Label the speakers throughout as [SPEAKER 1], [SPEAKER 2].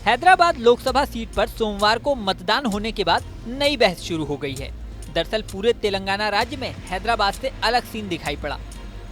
[SPEAKER 1] Hyderabad Lok Sabha seat पर सोमवार को मतदान होने के बाद नई बहस शुरू हो गई है। दरअसल पूरे तेलंगाना राज्य में हैदराबाद से अलग सीन दिखाई पड़ा।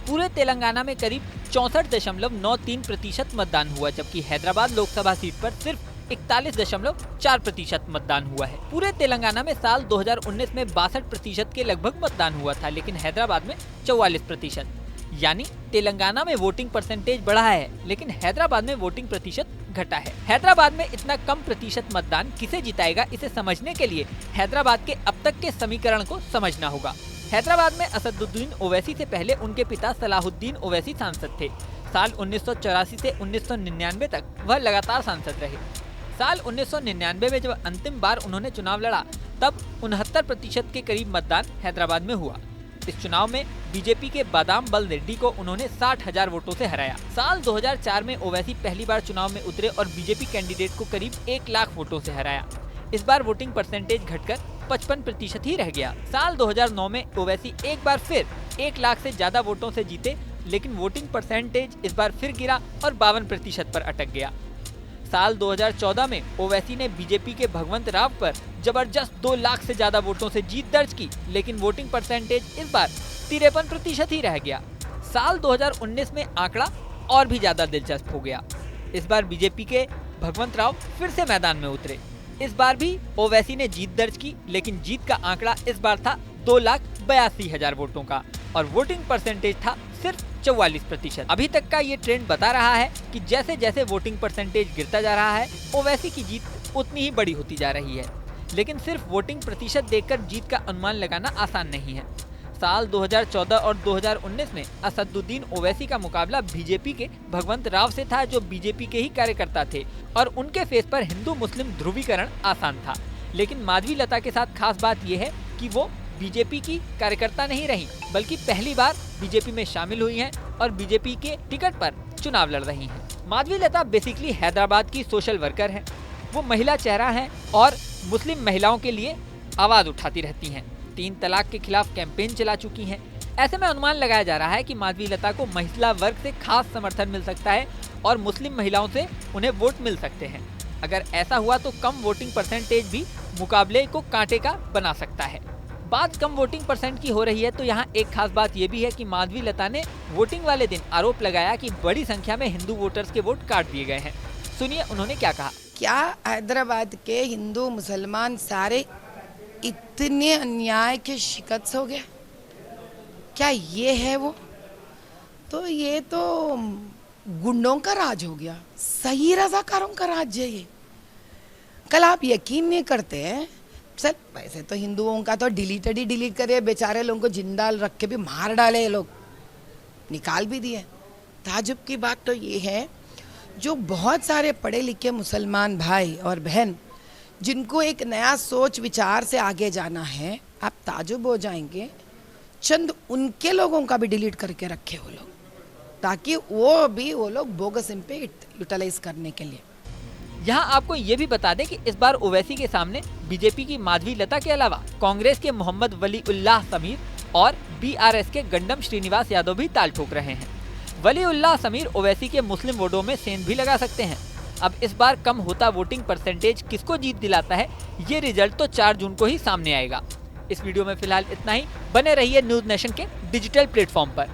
[SPEAKER 1] पूरे तेलंगाना में करीब 64.93% मतदान हुआ, जबकि हैदराबाद लोकसभा सीट पर सिर्फ 41.4% मतदान हुआ है। पूरे तेलंगाना में साल 2019 में 62% के लगभग मतदान हुआ था, लेकिन हैदराबाद में 44%। यानी तेलंगाना में वोटिंग परसेंटेज बढ़ा है, लेकिन हैदराबाद में वोटिंग प्रतिशत घटा है। हैदराबाद में इतना कम प्रतिशत मतदान किसे जिताएगा, इसे समझने के लिए हैदराबाद के अब तक के समीकरण को समझना होगा। हैदराबाद में असदुद्दीन ओवैसी से पहले उनके पिता सलाहुद्दीन ओवैसी सांसद थे। साल 1984 से 1999 तक वह लगातार सांसद रहे। साल 1999 में जब अंतिम बार उन्होंने चुनाव लड़ा, तब 69% के करीब मतदान हैदराबाद में हुआ। इस चुनाव में बीजेपी के बादाम बल रेड्डी को उन्होंने 60,000 वोटों से हराया। साल 2004 में ओवैसी पहली बार चुनाव में उतरे और बीजेपी कैंडिडेट को करीब 1 लाख वोटों से हराया। इस बार वोटिंग परसेंटेज घटकर 55% ही रह गया। साल 2009 में ओवैसी एक बार फिर 1 लाख से ज्यादा वोटों से जीते, लेकिन वोटिंग परसेंटेज इस बार फिर गिरा और 52% पर अटक गया। साल 2014 में ओवैसी ने बीजेपी के भगवंत राव पर जबरदस्त 2 लाख से ज्यादा वोटों से जीत दर्ज की, लेकिन वोटिंग परसेंटेज इस बार 53% ही रह गया। साल 2019 में आंकड़ा और भी ज्यादा दिलचस्प हो गया। इस बार बीजेपी के भगवंत राव फिर से मैदान में उतरे। इस बार भी ओवैसी ने जीत दर्ज की, लेकिन जीत का आंकड़ा इस बार था 2,82,000 वोटों का और वोटिंग परसेंटेज था सिर्फ 44%। अभी तक का ये ट्रेंड बता रहा है कि जैसे जैसे वोटिंग परसेंटेज गिरता जा रहा है, ओवैसी की जीत उतनी ही बड़ी होती जा रही है। लेकिन सिर्फ वोटिंग प्रतिशत देखकर जीत का अनुमान लगाना आसान नहीं है। साल 2014 और 2019 में असदुद्दीन ओवैसी का मुकाबला बीजेपी के भगवंत राव से था, जो बीजेपी के ही कार्यकर्ता थे और उनके फेस पर हिंदू मुस्लिम ध्रुवीकरण आसान था। लेकिन माधवी लता के साथ खास बात यह है कि वो बीजेपी की कार्यकर्ता नहीं रही, बल्कि पहली बार बीजेपी में शामिल हुई हैं और बीजेपी के टिकट पर चुनाव लड़ रही हैं। माधवी लता बेसिकली हैदराबाद की सोशल वर्कर हैं। वो महिला चेहरा हैं और मुस्लिम महिलाओं के लिए आवाज उठाती रहती हैं। 3 तलाक के खिलाफ कैंपेन चला चुकी हैं। ऐसे में अनुमान लगाया जा रहा है कि माधवी लता को महिला वर्ग से खास समर्थन मिल सकता है और मुस्लिम महिलाओं से उन्हें वोट मिल सकते हैं। अगर ऐसा हुआ तो कम वोटिंग परसेंटेज भी मुकाबले को कांटे का बना सकता है। बात कम वोटिंग परसेंट की हो रही है तो यहाँ एक खास बात ये भी है कि माधवी लता ने वोटिंग वाले दिन आरोप लगाया कि बड़ी संख्या में हिंदू वोटर्स के वोट काट दिए गए हैं। सुनिए उन्होंने क्या कहा।
[SPEAKER 2] क्या हैदराबाद के हिंदू मुसलमान सारे इतने अन्याय के शिकस्त हो गए? क्या ये है वो? तो ये तो गुंडों का राज हो गया, सही रजाकारों का राज्य है ये। कल आप यकीन नहीं करते हैं सर, वैसे तो हिंदुओं का तो डिलीट करे, बेचारे लोगों को जिंदा रख के भी मार डाले, ये लोग निकाल भी दिए। ताजुब की बात तो ये है, जो बहुत सारे पढ़े लिखे मुसलमान भाई और बहन जिनको एक नया सोच विचार से आगे जाना है, आप ताजुब हो जाएंगे, चंद उनके लोगों का भी डिलीट करके रखे वो लोग, ताकि वो लोग बोगस पे यूटिलाइज करने के लिए।
[SPEAKER 1] यहाँ आपको ये भी बता दें कि इस बार ओवैसी के सामने बीजेपी की माधवी लता के अलावा कांग्रेस के मोहम्मद वली उल्लाह समीर और बीआरएस के गंडम श्रीनिवास यादव भी ताल ठोक रहे हैं। वली उल्लाह समीर ओवैसी के मुस्लिम वोटों में सेंध भी लगा सकते हैं। अब इस बार कम होता वोटिंग परसेंटेज किसको जीत दिलाता है, ये रिजल्ट तो 4 जून को ही सामने आएगा। इस वीडियो में फिलहाल इतना ही। बने रहिए न्यूज नेशन के डिजिटल प्लेटफॉर्म पर।